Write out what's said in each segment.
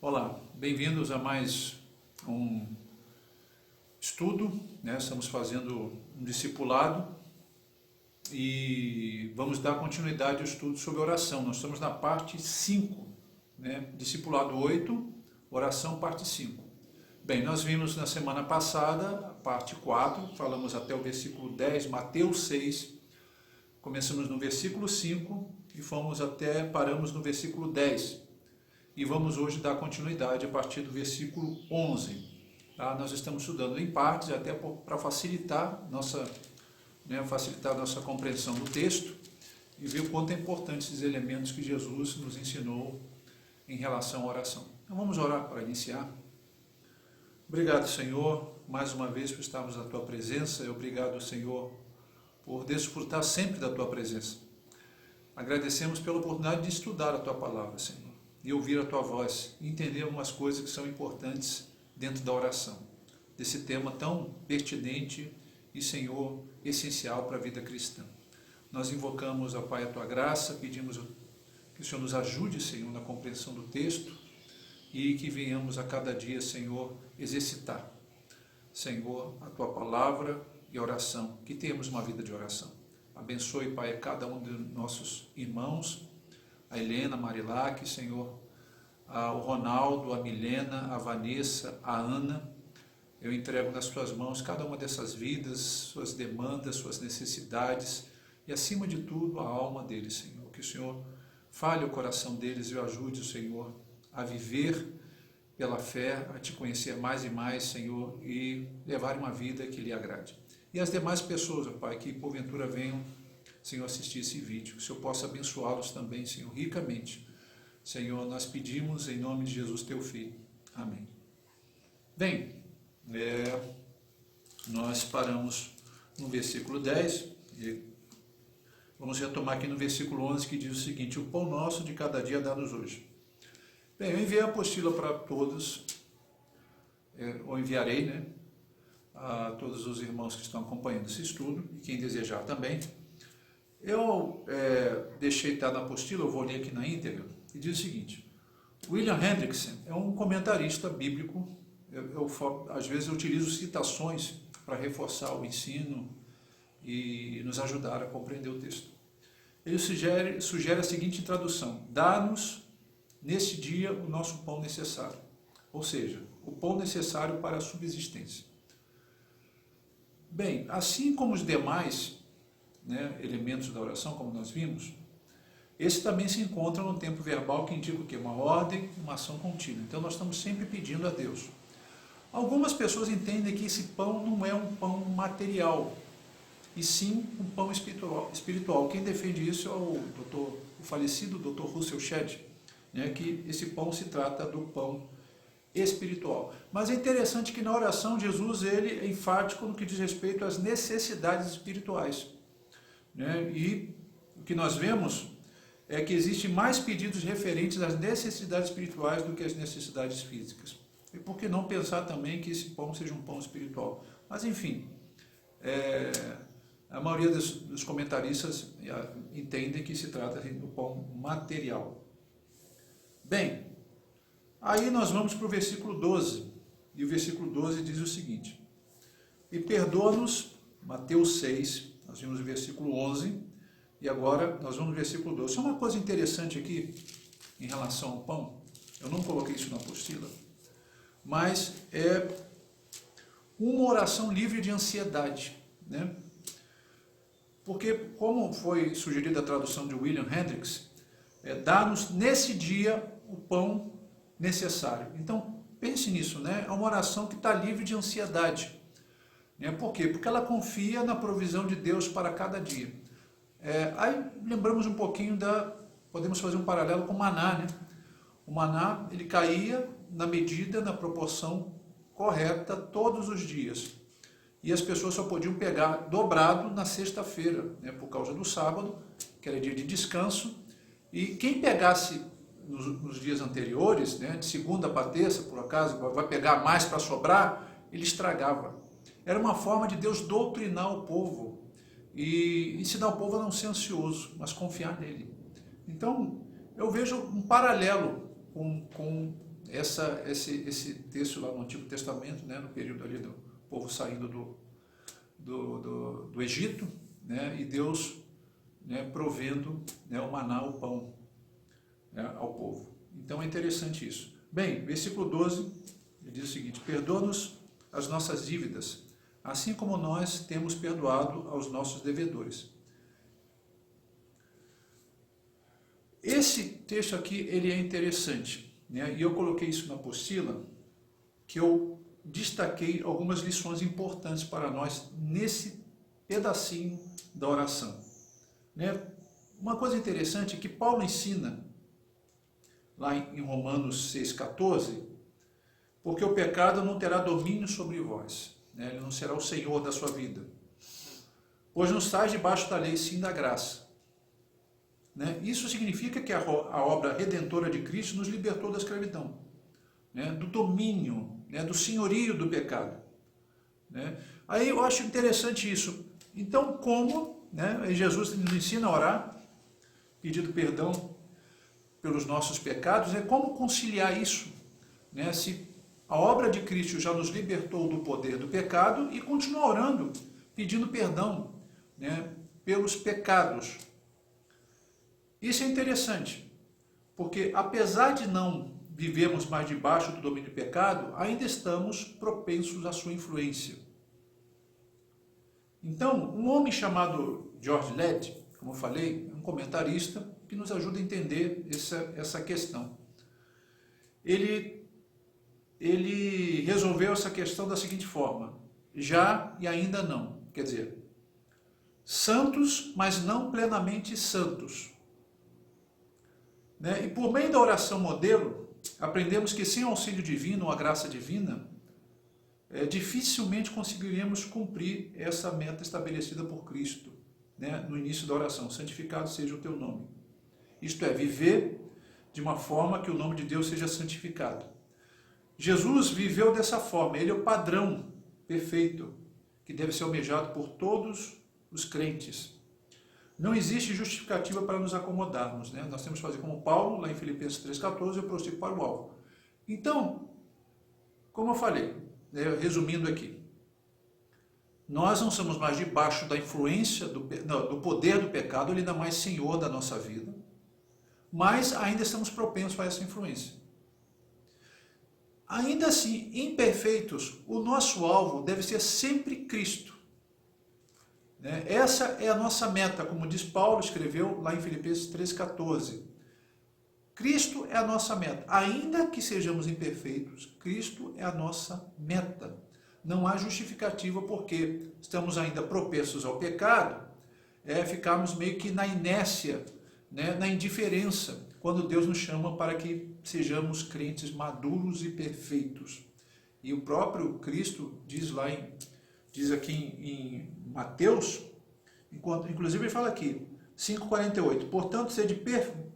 Olá, bem-vindos a mais um estudo, né? Estamos fazendo um discipulado e vamos dar continuidade ao estudo sobre oração. Nós estamos na parte 5, né? Discipulado 8, oração parte 5. Bem, nós vimos na semana passada a parte 4, falamos até o versículo 10, Mateus 6, começamos no versículo 5 e paramos no versículo 10. E vamos hoje dar continuidade a partir do versículo 11. Tá? Nós estamos estudando em partes, até para facilitar facilitar a nossa compreensão do texto e ver o quanto é importante esses elementos que Jesus nos ensinou em relação à oração. Então vamos orar para iniciar. Obrigado, Senhor, mais uma vez por estarmos na Tua presença, e obrigado, Senhor, por desfrutar sempre da Tua presença. Agradecemos pela oportunidade de estudar a Tua palavra, Senhor, e ouvir a Tua voz, e entender algumas coisas que são importantes dentro da oração, desse tema tão pertinente e, Senhor, essencial para a vida cristã. Nós invocamos, ó Pai, a Tua graça, pedimos que o Senhor nos ajude, Senhor, na compreensão do texto e que venhamos a cada dia, Senhor, exercitar, Senhor, a Tua palavra e a oração, que tenhamos uma vida de oração. Abençoe, Pai, a cada um de nossos irmãos, a Helena, a Marilac, Senhor, o Ronaldo, a Milena, a Vanessa, a Ana. Eu entrego nas Tuas mãos cada uma dessas vidas, suas demandas, suas necessidades e, acima de tudo, a alma deles, Senhor. Que o Senhor fale o coração deles e ajude o Senhor a viver pela fé, a Te conhecer mais e mais, Senhor, e levar uma vida que lhe agrade. E as demais pessoas, ó Pai, que porventura venham, Senhor, assistir esse vídeo, que o Senhor possa abençoá-los também, Senhor, ricamente. Senhor, nós pedimos em nome de Jesus, Teu Filho. Amém. Bem, nós paramos no versículo 10 e vamos retomar aqui no versículo 11, que diz o seguinte: o pão nosso de cada dia dá-nos hoje. Bem, eu enviei a apostila para todos, ou enviarei, né, a todos os irmãos que estão acompanhando esse estudo e quem desejar também. Eu deixei estar na apostila, eu vou ler aqui na íntegra, e diz o seguinte: William Hendrickson é um comentarista bíblico. Às vezes eu utilizo citações para reforçar o ensino e nos ajudar a compreender o texto. Ele sugere a seguinte tradução: dá-nos neste dia o nosso pão necessário, ou seja, o pão necessário para a subsistência. Bem, assim como os demais elementos da oração, como nós vimos, esse também se encontra no tempo verbal, que indica o quê? Uma ordem, uma ação contínua. Então nós estamos sempre pedindo a Deus. Algumas pessoas entendem que esse pão não é um pão material, e sim um pão espiritual. Quem defende isso é o falecido Dr. Russell Shedd, que esse pão se trata do pão espiritual. Mas é interessante que na oração Jesus ele é enfático no que diz respeito às necessidades espirituais. E o que nós vemos é que existem mais pedidos referentes às necessidades espirituais do que às necessidades físicas. E por que não pensar também que esse pão seja um pão espiritual? Mas enfim, a maioria dos comentaristas entendem que se trata do pão material. Bem, aí nós vamos para o versículo 12, e o versículo 12 diz o seguinte: e perdoa-nos, Mateus 6, nós vimos o versículo 11, e agora nós vamos no versículo 12. Só uma coisa interessante aqui, em relação ao pão, eu não coloquei isso na apostila, mas é uma oração livre de ansiedade, Porque, como foi sugerida a tradução de William Hendricks, dá-nos nesse dia o pão necessário. Então, pense nisso, É uma oração que está livre de ansiedade. Por quê? Porque ela confia na provisão de Deus para cada dia. Aí lembramos um pouquinho podemos fazer um paralelo com o maná, O maná, ele caía na medida, na proporção correta todos os dias. E as pessoas só podiam pegar dobrado na sexta-feira, por causa do sábado, que era dia de descanso. E quem pegasse nos dias anteriores, de segunda para terça, por acaso, vai pegar mais para sobrar, ele estragava. Era uma forma de Deus doutrinar o povo e ensinar o povo a não ser ansioso, mas confiar nele. Então, eu vejo um paralelo com esse texto lá no Antigo Testamento, né, no período ali do povo saindo do Egito, né, e Deus, né, provendo, né, o maná, o pão, né, ao povo. Então é interessante isso. Bem, versículo 12, ele diz o seguinte: perdoa-nos as nossas dívidas, assim como nós temos perdoado aos nossos devedores. Esse texto aqui, ele é interessante, né? E eu coloquei isso na apostila, que eu destaquei algumas lições importantes para nós nesse pedacinho da oração, né? Uma coisa interessante é que Paulo ensina, lá em Romanos 6,14, porque o pecado não terá domínio sobre vós, né? Ele não será o senhor da sua vida, pois não estáis debaixo da lei, sim da graça. Né? Isso significa que a obra redentora de Cristo nos libertou da escravidão, né? Do domínio, né? Do senhorio do pecado. Né? Aí eu acho interessante isso. Então, como, né? Jesus nos ensina a orar, pedindo perdão pelos nossos pecados, né? Como conciliar isso? Né? Se a obra de Cristo já nos libertou do poder do pecado e continuar orando, pedindo perdão, né? Pelos pecados. Isso é interessante, porque apesar de não vivermos mais debaixo do domínio do pecado, ainda estamos propensos à sua influência. Então, um homem chamado George Led, como eu falei, é um comentarista que nos ajuda a entender essa questão. Ele resolveu essa questão da seguinte forma: já e ainda não. Quer dizer, santos, mas não plenamente santos. Né? E por meio da oração modelo, aprendemos que sem auxílio divino ou a graça divina, dificilmente conseguiremos cumprir essa meta estabelecida por Cristo, né? No início da oração: santificado seja o teu nome. Isto é, viver de uma forma que o nome de Deus seja santificado. Jesus viveu dessa forma, ele é o padrão perfeito que deve ser almejado por todos os crentes. Não existe justificativa para nos acomodarmos, né? Nós temos que fazer como Paulo, lá em Filipenses 3,14, eu prossigo para o alvo. Então, como eu falei, né, resumindo aqui, nós não somos mais debaixo da influência, do poder do pecado, ele ainda mais senhor da nossa vida, mas ainda estamos propensos a essa influência. Ainda assim, imperfeitos, o nosso alvo deve ser sempre Cristo. Essa é a nossa meta, como diz Paulo, escreveu lá em Filipenses 3,14. Cristo é a nossa meta. Ainda que sejamos imperfeitos, Cristo é a nossa meta. Não há justificativa porque estamos ainda propensos ao pecado, ficarmos meio que na inércia, né, na indiferença, quando Deus nos chama para que sejamos crentes maduros e perfeitos. E o próprio Cristo diz aqui em Mateus, inclusive ele fala aqui, 5,48, portanto, sede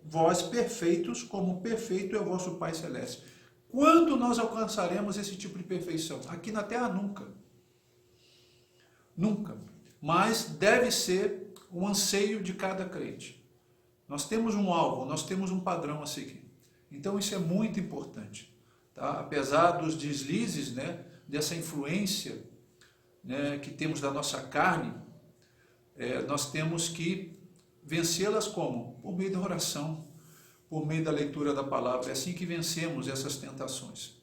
vós perfeitos, como perfeito é o vosso Pai Celeste. Quando nós alcançaremos esse tipo de perfeição? Aqui na Terra, nunca. Nunca. Mas deve ser um anseio de cada crente. Nós temos um alvo, nós temos um padrão a seguir. Então isso é muito importante. Tá? Apesar dos deslizes, né, dessa influência, né, que temos da nossa carne, nós temos que vencê-las como? Por meio da oração, por meio da leitura da palavra. É assim que vencemos essas tentações.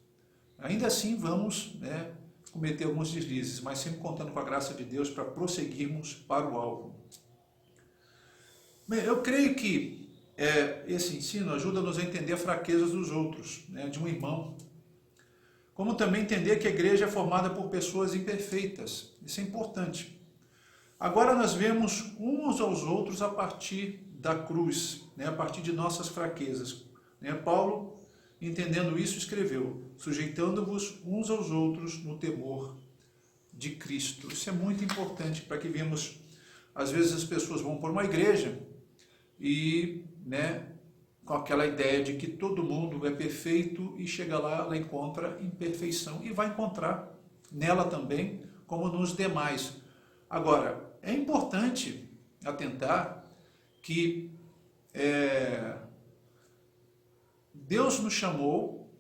Ainda assim vamos, né, cometer alguns deslizes, mas sempre contando com a graça de Deus para prosseguirmos para o alvo. Bem, eu creio que esse ensino ajuda-nos a entender as fraquezas dos outros, né, de um irmão, como também entender que a igreja é formada por pessoas imperfeitas. Isso é importante. Agora nós vemos uns aos outros a partir da cruz, né, a partir de nossas fraquezas. Né? Paulo, entendendo isso, escreveu: sujeitando-vos uns aos outros no temor de Cristo. Isso é muito importante para que vemos, às vezes as pessoas vão por uma igreja e, né, com aquela ideia de que todo mundo é perfeito e chega lá, ela encontra imperfeição e vai encontrar nela também, como nos demais. Agora, é importante atentar que Deus nos chamou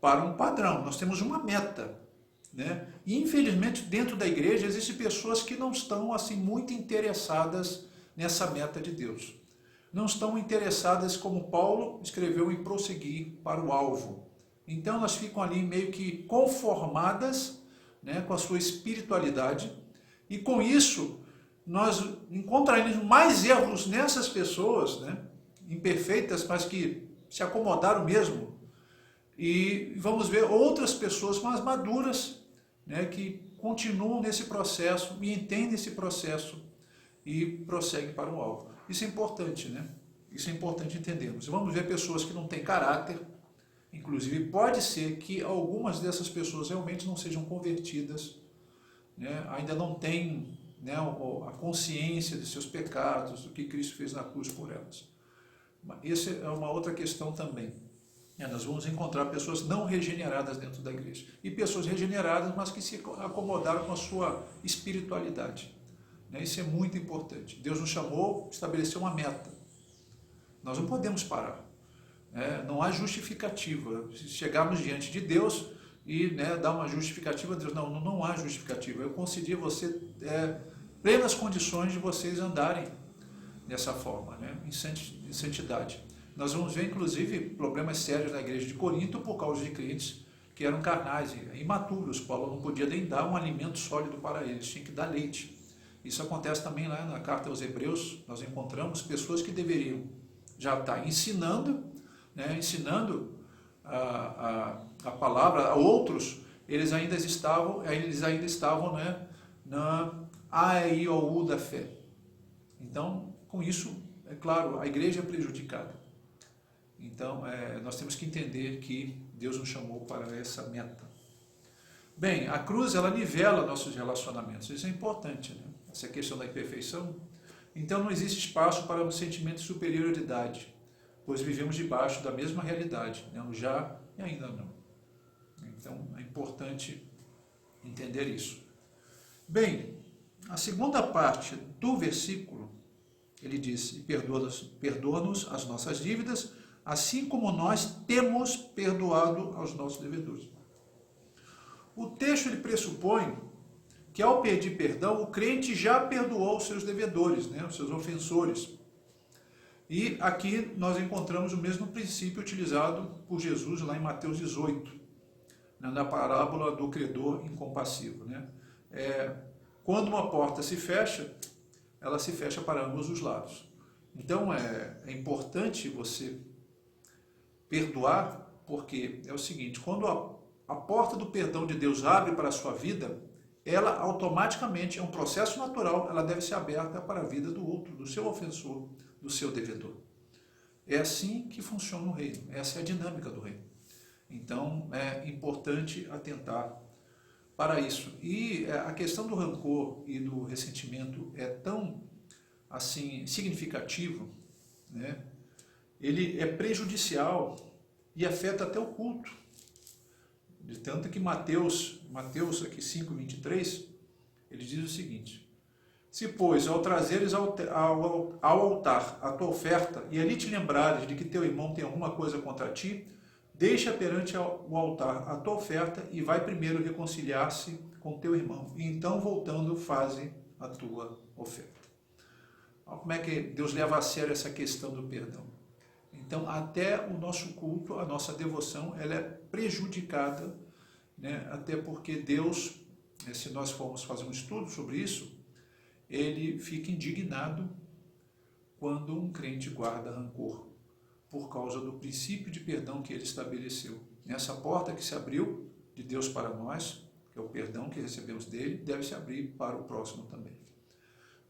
para um padrão, nós temos uma meta, né? E infelizmente dentro da igreja existem pessoas que não estão assim muito interessadas nessa meta de Deus. Não estão interessadas, como Paulo escreveu, em prosseguir para o alvo. Então elas ficam ali meio que conformadas, né, com a sua espiritualidade, e com isso nós encontraremos mais erros nessas pessoas, né, imperfeitas, mas que se acomodaram mesmo, e vamos ver outras pessoas mais maduras, né, que continuam nesse processo e entendem esse processo e prosseguem para o alvo. Isso é importante, né? Isso é importante entendermos. Vamos ver pessoas que não têm caráter, inclusive pode ser que algumas dessas pessoas realmente não sejam convertidas, né? Ainda não têm, né, a consciência de seus pecados, do que Cristo fez na cruz por elas. Essa é uma outra questão também. Nós vamos encontrar pessoas não regeneradas dentro da igreja e pessoas regeneradas, mas que se acomodaram com a sua espiritualidade. Isso é muito importante. Deus nos chamou, estabeleceu uma meta. Nós não podemos parar. Não há justificativa. Se chegarmos diante de Deus e, né, dar uma justificativa a Deus, não há justificativa. Eu concedi a você plenas condições de vocês andarem dessa forma, né, em santidade. Nós vamos ver, inclusive, problemas sérios na igreja de Corinto por causa de crentes que eram carnais, imaturos. Paulo não podia nem dar um alimento sólido para eles, tinha que dar leite. Isso acontece também lá na carta aos Hebreus. Nós encontramos pessoas que deveriam já estar ensinando, né, ensinando a palavra a outros, eles ainda estavam, né, na A, E, I, O, U da fé. Então, com isso, é claro, a igreja é prejudicada. Então, nós temos que entender que Deus nos chamou para essa meta. Bem, a cruz, ela nivela nossos relacionamentos. Isso é importante, né? Essa questão da imperfeição. Então, não existe espaço para um sentimento de superioridade, pois vivemos debaixo da mesma realidade, né? O já e ainda não. Então, é importante entender isso. Bem, a segunda parte do versículo, ele diz: perdoa-nos as nossas dívidas, assim como nós temos perdoado aos nossos devedores. O texto ele pressupõe que ao pedir perdão, o crente já perdoou os seus devedores, né, os seus ofensores. E aqui nós encontramos o mesmo princípio utilizado por Jesus lá em Mateus 18, né, na parábola do credor incompassivo, né? Quando uma porta se fecha, ela se fecha para ambos os lados. Então é importante você perdoar, porque é o seguinte: quando a porta do perdão de Deus abre para a sua vida, ela automaticamente, é um processo natural, ela deve ser aberta para a vida do outro, do seu ofensor, do seu devedor. É assim que funciona o reino, essa é a dinâmica do reino. Então é importante atentar para isso. E a questão do rancor e do ressentimento é tão assim significativo, né? Ele é prejudicial e afeta até o culto. De tanto que Mateus aqui 5:23, ele diz o seguinte: se, pois, ao trazeres ao altar a tua oferta, e ali te lembrares de que teu irmão tem alguma coisa contra ti, deixa perante o altar a tua oferta e vai primeiro reconciliar-se com teu irmão, e então, voltando, faze a tua oferta. Olha como é que Deus leva a sério essa questão do perdão. Então, até o nosso culto, a nossa devoção, ela é prejudicada, né? Até porque Deus, se nós formos fazer um estudo sobre isso, ele fica indignado quando um crente guarda rancor, por causa do princípio de perdão que ele estabeleceu. Nessa porta que se abriu de Deus para nós, que é o perdão que recebemos dele, deve se abrir para o próximo também.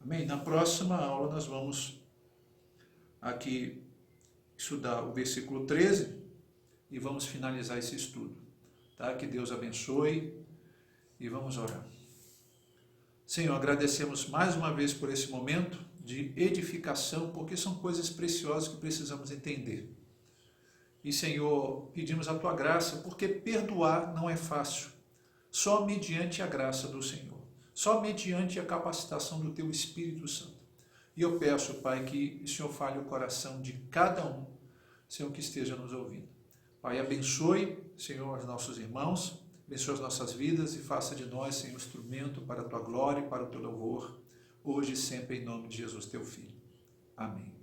Amém? Na próxima aula nós vamos aqui estudar o versículo 13 e vamos finalizar esse estudo. Tá? Que Deus abençoe e vamos orar. Senhor, agradecemos mais uma vez por esse momento de edificação, porque são coisas preciosas que precisamos entender. E, Senhor, pedimos a Tua graça, porque perdoar não é fácil, só mediante a graça do Senhor, só mediante a capacitação do Teu Espírito Santo. E eu peço, Pai, que o Senhor fale o coração de cada um, Senhor, que esteja nos ouvindo. Pai, abençoe Senhor, aos nossos irmãos, abençoa as nossas vidas e faça de nós, Senhor, instrumento para a tua glória e para o teu louvor, hoje e sempre, em nome de Jesus, teu Filho. Amém.